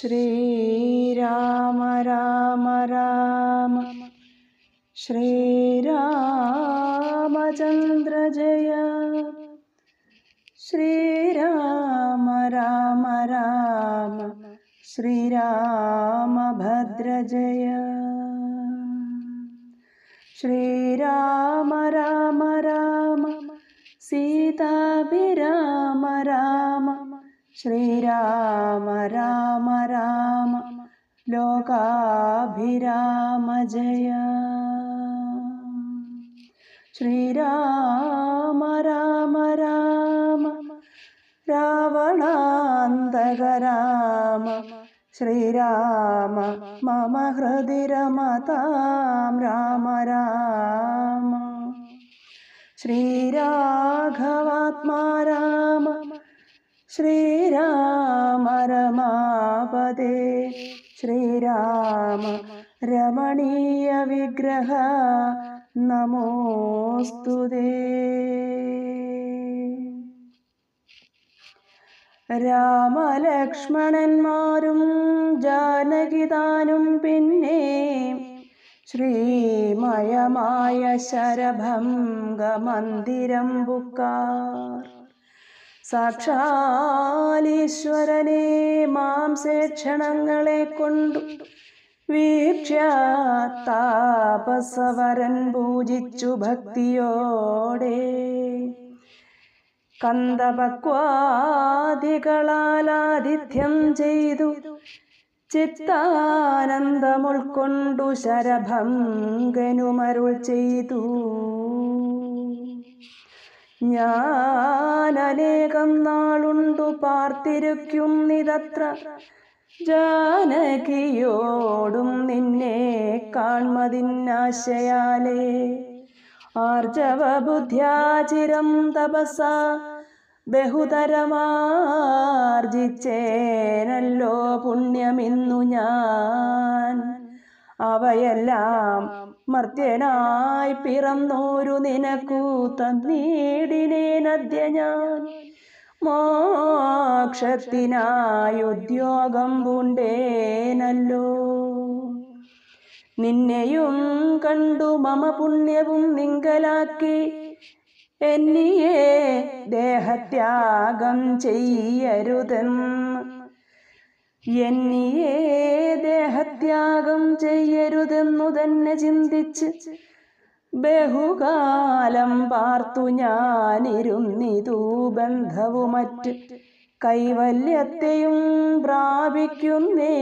ശ്രീരാമ രാമ രാമ ശ്രീരാമചന്ദ്ര ജയ. ശ്രീരാമ രാമ രാമ ശ്രീരാമഭദ്ര ജയ. ശ്രീരാമ രാമ രാമ സീതാഭിരാമ രാമ ശ്രീരാമ രാമ രാമ ലോകാഭിരാമ ജയ. ശ്രീരാമ രാമ രാമ രാവണാന്തക രാമ ശ്രീരാമ മമ ഹൃദി രമതാം രാമ രാമ. ശ്രീരാഘവാത്മാ രാമ ശ്രീരാമ രമാപദേ ശ്രീരാമ രമണീയ വിഗ്രഹ നമോസ്തുതേ. രാമലക്ഷ്മണന്മാരും ജാനകിതാനും പിന്നെ ശ്രീമയമായ ശരഭംഗമന്ദിരം ബുക്കാർ. സാക്ഷാലീശ്വരനെ മാംസേക്ഷണങ്ങളെ കൊണ്ടു വീക്ഷ്യ താപസവരൻ പൂജിച്ചു ഭക്തിയോടെ. കന്ദപക്വാദികളാലാതിഥ്യം ചെയ്തു ചിത്താനന്ദമുൾക്കൊണ്ടു ശരഭംഗനുമരുൾ ചെയ്തു. ഞാനനേകം നാളുണ്ടു പാർത്തിരിക്കുന്നിതത്ര ജാനകിയോടും നിന്നെ കാൺമതിന്നാശയാലേ. ആർജവബുദ്ധ്യാചിരം തപസ ബഹുതരമാർജിച്ചേനല്ലോ പുണ്യമിന്നു ഞാൻ. അവയെല്ലാം മർത്യനായി പിറന്നോരു നിനക്കു തന്നീടിനേനദ്യ ഞാൻ. മോക്ഷത്തിനായി ഉദ്യോഗം പൂണ്ടേനല്ലോ. നിന്നെയും കണ്ടു മമ പുണ്യവും നിങ്കലാക്കി എന്നിയെ ദേഹത്യാഗം ചെയ്യരുതെന്ന്. എന്നിയെ ദേഹത്യാഗം ചെയ്യരുതെന്നു തന്നെ ചിന്തിച്ച് ബഹുകാലം പാർത്തു ഞാനിരുന്നിതു ബന്ധവുമറ്റ് കൈവല്യത്തെയും പ്രാപിക്കുന്നേ.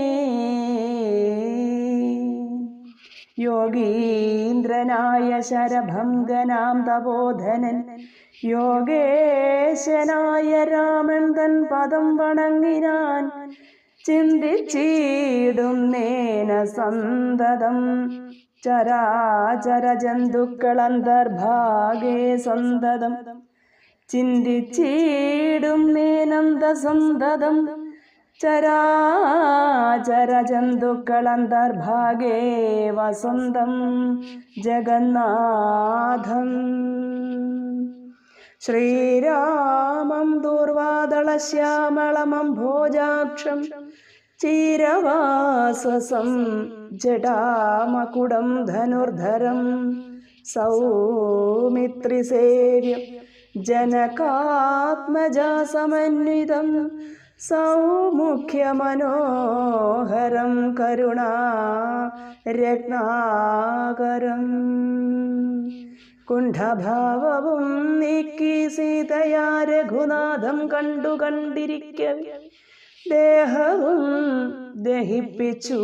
യോഗീന്ദ്രനായ ശരഭംഗനാം തപോധനൻ യോഗേശനായ രാമൻ തൻ പദം വണങ്ങിനാൻ. ചിന്തിച്ചിടുന്നേന സന്തതം ചരാചര ജന്തുക്കളന്തർഭാഗേ സന്തതം. ചിന്തിച്ചിടുന്നേനന്ത സന്തതം ചരാചര ജന്തുക്കളന്തർഭാഗേ വസന്തം ജഗന്നാഥം. ശ്രീരാമം ദൂർവാദളശ്യാമളമംഭോജാക്ഷം ചീരവാസസം ജടാമകുടം ധനുർധരം സൗമിത്രിസേവ്യം ജനകാത്മജാസമന്വിതം സൗമുഖ്യമനോഹരം കരുണാരത്നാകരം. കുണ്ഠഭാവവും നീക്കി സീതയാ രഘുനാഥം കണ്ടു കണ്ടിരിക്കവേ ദേഹവും ദഹിപ്പിച്ചു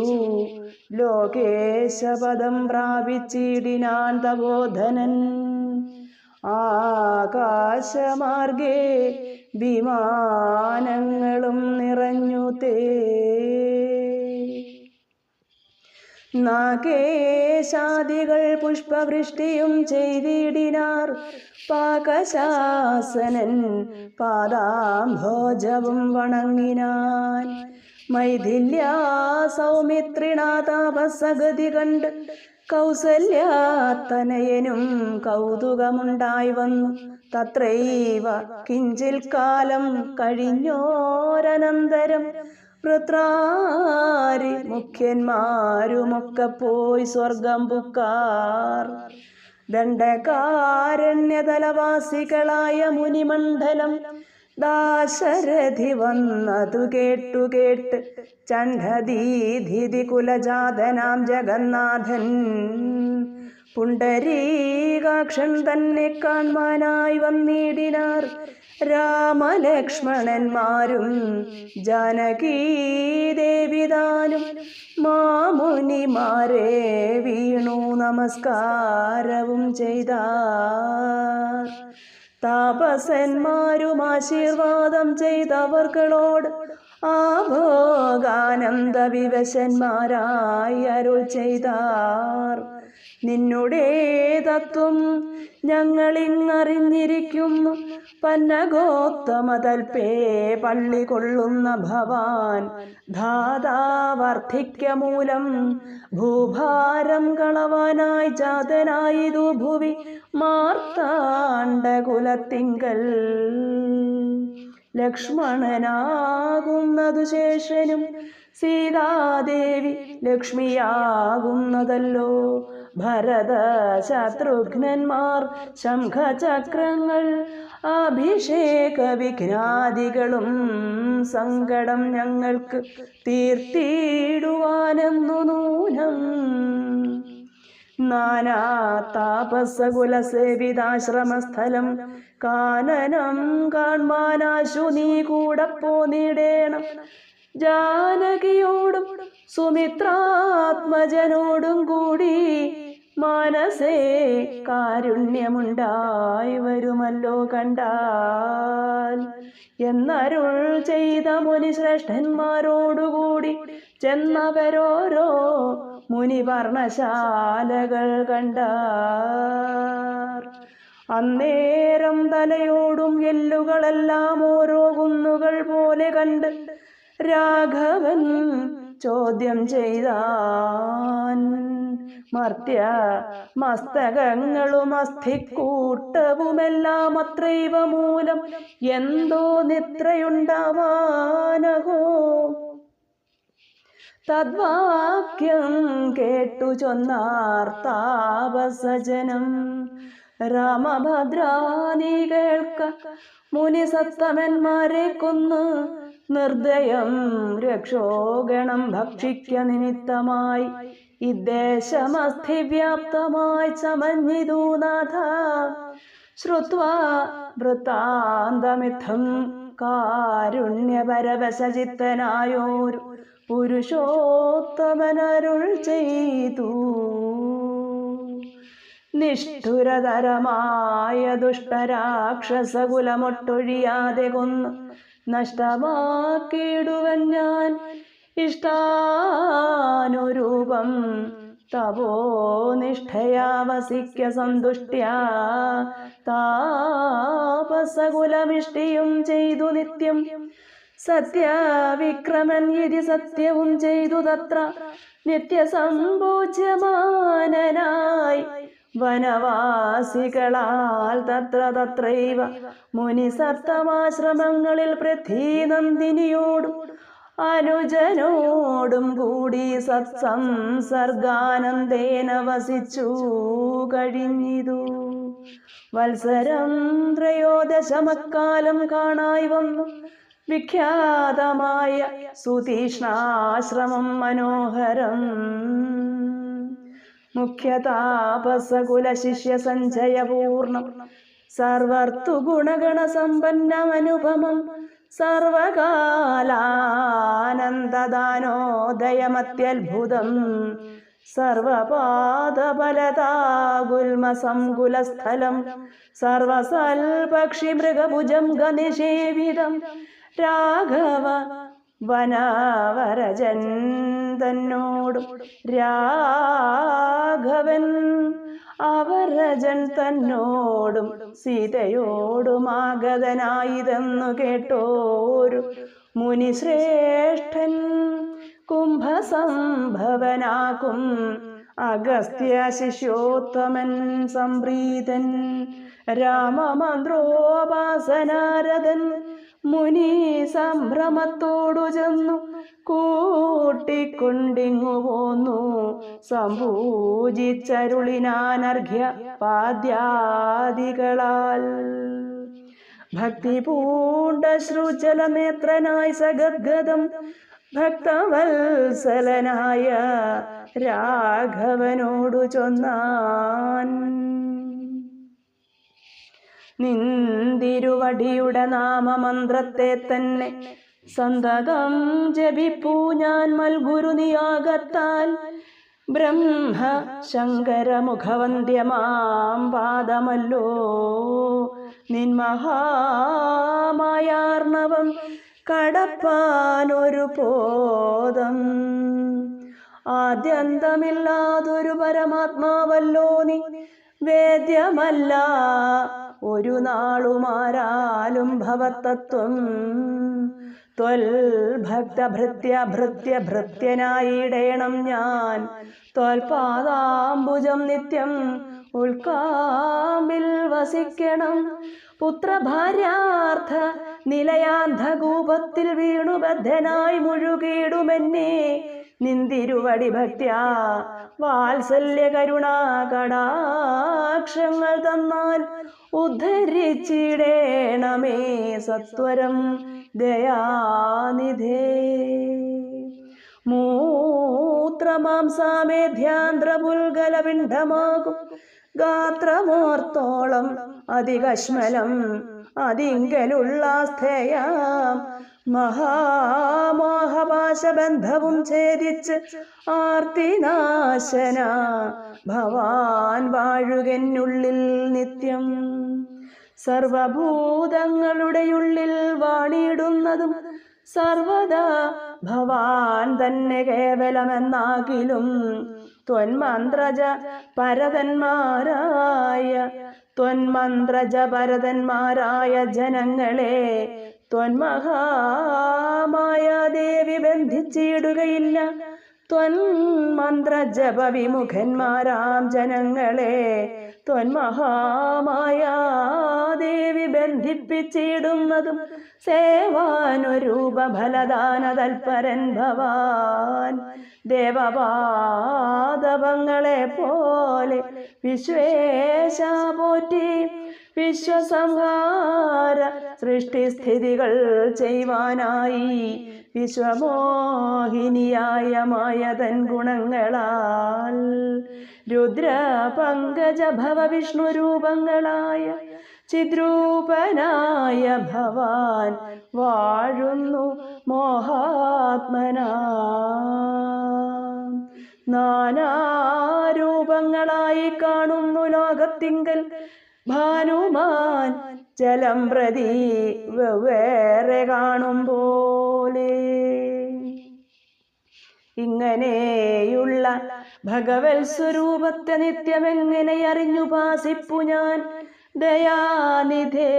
ലോകേശപദം പ്രാപിച്ചിടിനാൻ തപോധനൻ. ആകാശമാർഗേ വിമാനങ്ങളും നിറഞ്ഞു തേ. നാഗേശാദികൾ പുഷ്പവൃഷ്ടിയും ചെയ്തിടിനാർ. പാകശാസനൻ പാദാംഭോജവും വണങ്ങിനാൻ. മൈഥില്യാ സൗമിത്രിണാ താപസഗതി കണ്ട് കൗസല്യാത്തനയനും കൗതുകമുണ്ടായി വന്നു. തത്രൈവ കിഞ്ചിൽ കാലം കഴിഞ്ഞോരനന്തരം വൃത്രാരി മുഖ്യന്മാരുമൊക്കെ പോയി സ്വർഗം പുക്കാർ. ദണ്ഡകാരണ്യതലവാസികളായ മുനിമണ്ഡലം ദാശരഥി വന്നതു കേട്ട് ചണ്ഡദീധിതി കുലജാതനാം ജഗന്നാഥൻ പുണ്ടരീകാക്ഷൻ തന്നെ കാൺമാനായി വന്നിടിനാർ. രാമലക്ഷ്മണന്മാരും ജാനകീദേവിതാനും മാമുനിമാരെ വീണു നമസ്കാരവും ചെയ്താർ. താപസന്മാരും ആശീർവാദം ചെയ്തവർകളോട് ആഭോഗാനന്ദ വിവശന്മാരായി അരുൾ ചെയ്താർ. നിന്നുടെ തത്വം ഞങ്ങളിങ്ങറിഞ്ഞിരിക്കുന്നു. പന്നഗോത്തമതൽപേ പള്ളി കൊള്ളുന്ന ഭവാൻ ധാതാവർദ്ധിക്യമൂലം ഭൂഭാരം കളവാനായി ജാതനായിതു ഭുവി മാർത്താണ്ഡകുലത്തിങ്കൽ. ലക്ഷ്മണനാകുന്നതു ശേഷനും സീതാദേവി ലക്ഷ്മിയാകുന്നതല്ലോ. ഭരത ശത്രുഘ്നന്മാർ ശംഖചക്രങ്ങൾ അഭിഷേക വിഘ്നാദികളും സങ്കടം ഞങ്ങൾക്ക് തീർത്തിടുവാനെന്നു നൂനം. നാനാ താപസകുലസേവിതാശ്രമസ്ഥലം കാനനം കാൺമാനാശു നീ കൂടെ പോന്നിടേണം. ജാനകിയോടും സുമിത്രാത്മജനോടും കൂടി മനസ്സേ കാരുണ്യമുണ്ടായി വരുമല്ലോ കണ്ടാൽ എന്നരുൾ ചെയ്ത മുനിശ്രേഷ്ഠന്മാരോടുകൂടി ചെന്നവരോരോ മുനിവർണശാലകൾ കണ്ടാർ. അന്നേരം തലയോടും എല്ലുകളെല്ലാം ഓരോ കുന്നുകൾ പോലെ കണ്ട് രാഘവൻ ചോദ്യം ചെയ്താൻ. മർത്യ മസ്തകങ്ങളും അസ്ഥിക്കൂട്ടവുമെല്ലാം അത്രൈവ മൂലം എന്തോ നിദ്രയുണ്ടാവാനഹോ. തദ്വാക്യം കേട്ടു ചൊന്നാർ താപസജനം. രാമഭദ്രാ നീ കേൾക്ക, മുനിസത്തമന്മാരെ കൊന്ന് നിർദ്ദയം രക്ഷോഗണം ഭക്ഷിക്ക നിമിത്തമായി ഇദ്ദേശമസ്ഥിവ്യാപ്തമായി ചമഞ്ഞിതു നാഥ. ശ്രുത്വാ വൃത്താന്തമിത്തം കാരുണ്യപരവശചിത്തനായോരു പുരുഷോത്തമനരുൾ ചെയ്തു. നിഷ്ഠുരതരമായ ദുഷ്ടരാക്ഷസകുലമൊട്ടൊഴിയാതെ കൊന്ന് നഷ്ടമാക്കിയിടുവൻ ഞാൻ ഇഷ്ടാനുരൂപം. തപോനിഷ്ഠയാ വസിക്ക സന്തുഷ്ട്യാ താപസകുലമിഷ്ടിയും ചെയ്തു നിത്യം. സത്യവിക്രമൻ യതി സത്യവും ചെയ്തു തത്ര നിത്യസമ്പൂജ്യമാനനായി വനവാസികളാൽ തത്രൈവ മുനിസത്തമാശ്രമങ്ങളിൽ പൃഥ്വീനന്ദിനിയോടും അനുജനോടും കൂടി സത്സംസർഗാനന്ദേന വസിച്ചു കഴിഞ്ഞിതു. വത്സരം ത്രയോദശമക്കാലം കാണായി വന്നു വിഖ്യാതമായ സുതീഷ്ണാശ്രമം മനോഹരം. മുഖ്യതാപസകുല ശിഷ്യ സഞ്ചയപൂർണം സർവർത്തുഗുണഗണസമ്പന്നമനുപമം സർവകാലാനന്ദദാനോദയമത്യത്ഭുതം സർവപാദബലതാഗുൽമസംകുലസ്ഥലം സർവസൽപക്ഷിമൃഗഭുജം ഗനിഷേവിതം രാഘവ വനവരജൻ തന്നോടും രാഘവൻ അവരജൻ തന്നോടും സീതയോടുമാഗതനായിതെന്നു കേട്ടോരു മുനിശ്രേഷ്ഠൻ കുംഭസംഭവനാകും അഗസ്ത്യ ശിഷ്യോത്തമൻ സംപ്രീതൻ രാമമന്ത്രോപാസനാരദൻ മുനി സംഭ്രമത്തോടു ചെന്നു കൂട്ടിക്കൊണ്ടിങ്ങു പോന്നു. സംപൂജിച്ചരുളിനാനർഘ്യ പാദ്യാദികളാൽ. ഭക്തി പൂണ്ട ശ്രുജലനേത്രനായി സഗദ്ഗദം ഭക്തവത്സലനായ രാഘവനോടു ചൊന്നാൻ. നിന്തിരുവടിയുടെ നാമമന്ത്രത്തെ തന്നെ സന്തകം ജപിപ്പൂ ഞാൻ മൽഗുരു നിയോഗത്താൽ. ബ്രഹ്മ ശങ്കര മുഖവന്ദ്യമാം പാദമല്ലോ നിൻമഹാമായാർണവം കടപ്പാനൊരു പോദം. ആദ്യന്തമില്ലാതൊരു പരമാത്മാവല്ലോ നീ, വേദ്യമല്ല ഒരു നാളുമാരാലും ഭവതത്വം. ത്വൽഭക്തഭൃത്യഭൃത്യഭൃത്യനായിടേണം ഞാൻ. ത്വൽപാദാംബുജം നിത്യം ഉൾക്കാമ്പിൽ വസിക്കണം. പുത്രഭാര്യാർത്ഥ നിലയാന്ധകൂപത്തിൽ വീണു ബദ്ധനായി മുഴുകിടുമെന്നെ. നിന്തിരുവടി ഭക്ത്യാ വാത്സല്യ കരുണാ കടാക്ഷങ്ങൾ തന്നാൽ ഉദ്ധരിച്ചിടേണമേ സത്വരം ദയാനിധേ. മൂത്രമാംസാമേധ്യാന്ത്രപുൽഗലപിണ്ഡമാകും ഗാത്രമോർത്തോളം അതികശ്മലം അതിങ്കലുള്ളാസ്ഥയാം. മഹാമോഹപാശബന്ധവും ഛേദിച്ച് ആർത്തിനാശന ഭവാൻ വാഴുകെന്നുള്ളിൽ നിത്യം. സർവഭൂതങ്ങളുടെ ഉള്ളിൽ വാണിടുന്നതും സർവദാ ഭവാൻ തന്നെ കേവലമെന്നാകിലും. ത്വന്മന്ത്രജ പരതന്മാരായ ജനങ്ങളെ ത്വന്മഹാമായ ദേവി ബന്ധിച്ചിടുകയില്ല. ത്വന്മന്ത്രജപ വിമുഖന്മാരാം ജനങ്ങളെ ത്വന്മഹാമായ ദേവി ബന്ധിപ്പിച്ചിടുന്നതും സേവാനുരൂപ ഫലദാന തൽപരൻ ഭവാൻ. ദേവപാദപങ്ങളെ പോലെ വിശ്വേശ പോറ്റി. വിശ്വസംഹാര സൃഷ്ടിസ്ഥിതികൾ ചെയ്യുവാനായി വിശ്വമോഹിനിയായ മായതൻ ഗുണങ്ങളാൽ രുദ്രപങ്കജ ഭവ വിഷ്ണു രൂപങ്ങളായ ചിദ്രൂപനായ ഭവാൻ വാഴുന്നു മോഹാത്മനാ. നാനാരൂപങ്ങളായി കാണുന്നു ലോകത്തിങ്കൽ ഭാനുമാൻ ജലം പ്രതി വെവ്വേറെ കാണും പോലെ. ഇങ്ങനെയുള്ള ഭഗവത് സ്വരൂപത്തെ നിത്യമെങ്ങനെ അറിഞ്ഞുപാസിപ്പു ഞാൻ ദയാനിധേ.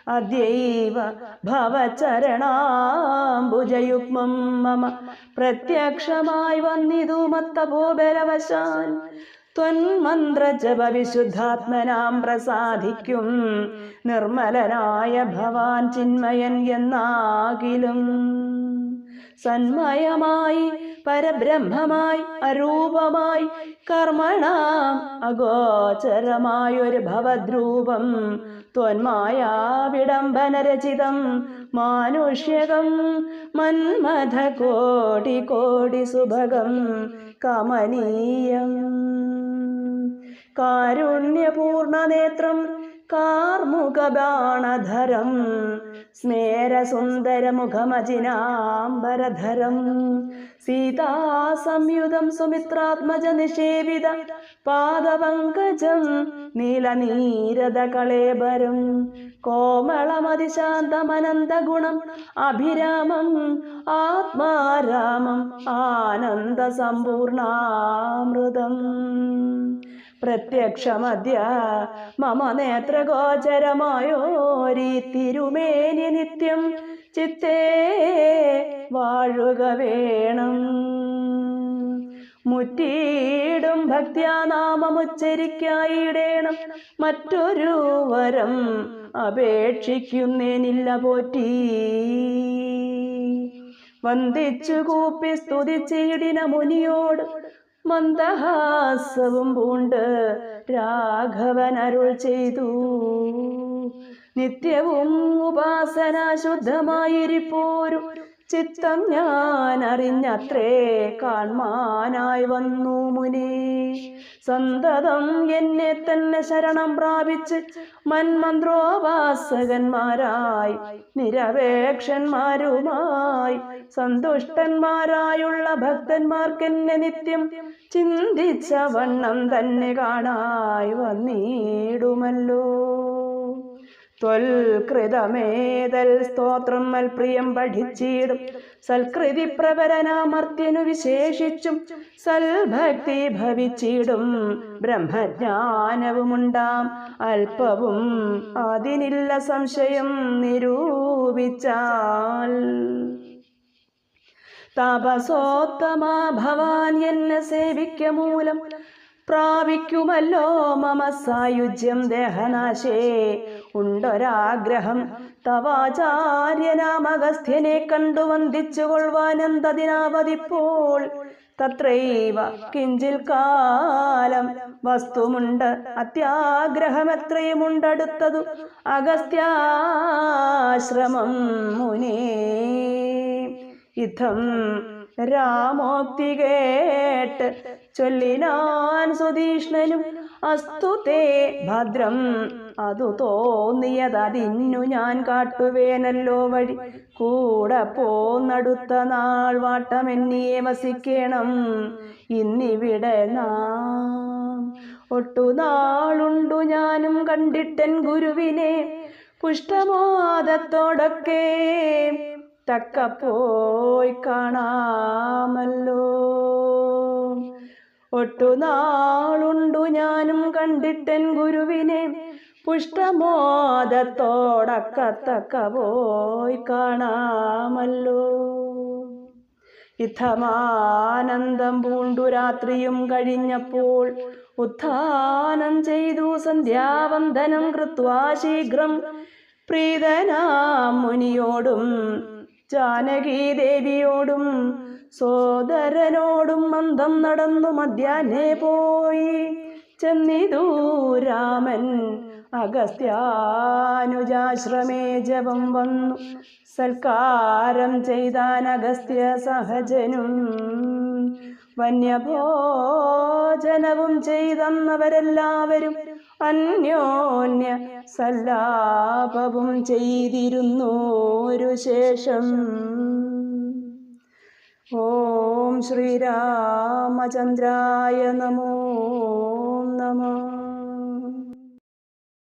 അദ്യൈവ ഭവചരണാംബുജയുഗ്മം മമ പ്രത്യക്ഷമായി വന്നിതു മത്തപോബലവശാൽ. ത്വന്മന്ത്രജപ വിശുദ്ധാത്മനാം പ്രസാദിക്കും നിർമ്മലനായ ഭവാൻ ചിന്മയൻ എന്നാകിലും. സന്മയമായി പരബ്രഹ്മമായി അരൂപമായി കർമ്മണാം അഗോചരമായൊരു ഭവദ്രൂപം ത്വന്മായാ വിഡംബനരചിതം മാനുഷ്യകം മന്മഥ കോടി കോടി സുഭഗം കമനീയം. കാരുണ്യപൂർണനേത്രം കാർമുകബാണധരം സ്മേരസുന്ദരമുഖമജിനാംബരധരം സീതാസംയുതം സുമിത്രാത്മജ നിഷേവിത പാദപങ്കജം നീലനീരദകളേബരം കോമളമതിശാന്തമനന്തഗുണം അഭിരാമം ആത്മാരാമം ആനന്ദസമ്പൂർണാമൃതം. പ്രത്യക്ഷമദ്യ മമ നേത്രഗോചരമായോരീ തിരുമേനി നിത്യം ചിത്തേ വാഴുക വേണം. മുറ്റീടും ഭക്ത്യാ നാമമുച്ചരിക്കായിടേണം മറ്റൊരു വരം അപേക്ഷിക്കുന്നേനില്ല പോറ്റി. വന്ദിച്ചു കൂപ്പി സ്തുതിച്ചിടിന മുനിയോട് മന്ദഹാസവും പൂണ്ട് രാഘവൻ അരുൾ ചെയ്തു. നിത്യവും ഉപാസന ശുദ്ധമായിരിപ്പോരു ചിത്തം ഞാൻ അറിഞ്ഞത്രേ കാൺമാനായി വന്നു മുനി. സന്തതം എന്നെ തന്നെ ശരണം പ്രാപിച്ച് മന്മന്ത്രോപാസകന്മാരായി നിരപേക്ഷന്മാരുമായി സന്തുഷ്ടന്മാരായുള്ള ഭക്തന്മാർക്കെന്നെ നിത്യം ചിന്തിച്ച വണ്ണം തന്നെ കാണായി വന്നിടുമല്ലോ. ത്വൽകൃതമേതൽ സ്തോത്രം മൽപ്രിയം പഠിച്ചിടും സൽകൃതി പ്രവരനാമർത്യനു വിശേഷിച്ചും സൽഭക്തി ഭവിച്ചിടും. ബ്രഹ്മജ്ഞാനവുമുണ്ടാം അല്പവും അതിനില്ല സംശയം നിരൂപിച്ചാൽ. താപസോത്തമ ഭവാൻ എന്നെ സേവിക്ക മൂലം പ്രാപിക്കുമല്ലോ മമ സായുജ്യം ദേഹനാശേ. ഉണ്ടൊരാഗ്രഹം തവാചാര്യനാമഗസ്ത്യനെ കണ്ടു വന്ദിച്ചു കൊള്ളുവാനെന്തതിനാവതിപ്പോൾ. തത്രൈവ കിഞ്ചിൽ കാലം വസ്തുമുണ്ട് അത്യാഗ്രഹമെത്രയുമുണ്ടടുത്തതു അഗസ്ത്യാശ്രമം മുനേ. ഇത്തം രാമോക്തി കേട്ട് ചൊല്ലിനാൻ സുതീഷ്ണനും അസ്തു തേ ഭദ്രം. അതു തോന്നിയതതിന്നു ഞാൻ കാട്ടുവേനല്ലോ വഴി. കൂടെ പോന്നടുത്ത നാൾ വാട്ടമെന്നിയെ വസിക്കേണം ഇന്നിവിടെ നാം. ഒട്ടുനാളുണ്ടു ഞാനും കണ്ടിട്ടൻ ഗുരുവിനെ പുഷ്ടമോദത്തോടൊക്കെ തക്ക പോയി കാണാമല്ലോ. ഒട്ടുനാളുണ്ടു ഞാനും കണ്ടിട്ടൻ ഗുരുവിനെ പുഷ്ടമോദത്തോടക്കത്തക്ക പോയി കാണാമല്ലോ. ഇത്തമാനന്ദം പൂണ്ടു രാത്രിയും കഴിഞ്ഞപ്പോൾ ഉത്ഥാനം ചെയ്തു സന്ധ്യാവന്ദനം കൃത്വാ ശീഘ്രം പ്രീതനാം മുനിയോടും ജാനകീദേവിയോടും സോദരനോടും മന്ദം നടന്നു മധ്യാഹ്നേ പോയി ചെന്നിതു രാമൻ അഗസ്ത്യാനുജാശ്രമേ. ജപം വന്നു സൽക്കാരം ചെയ്താൻ അഗസ്ത്യ സഹജനും വന്യഭോജനവും ചെയ്തന്നവരെല്ലാവരും അന്യോന്യ സല്ലാപവും ചെയ്തിരുന്നോരു ശേഷം. ഓം ശ്രീരാമചന്ദ്രായ നമോ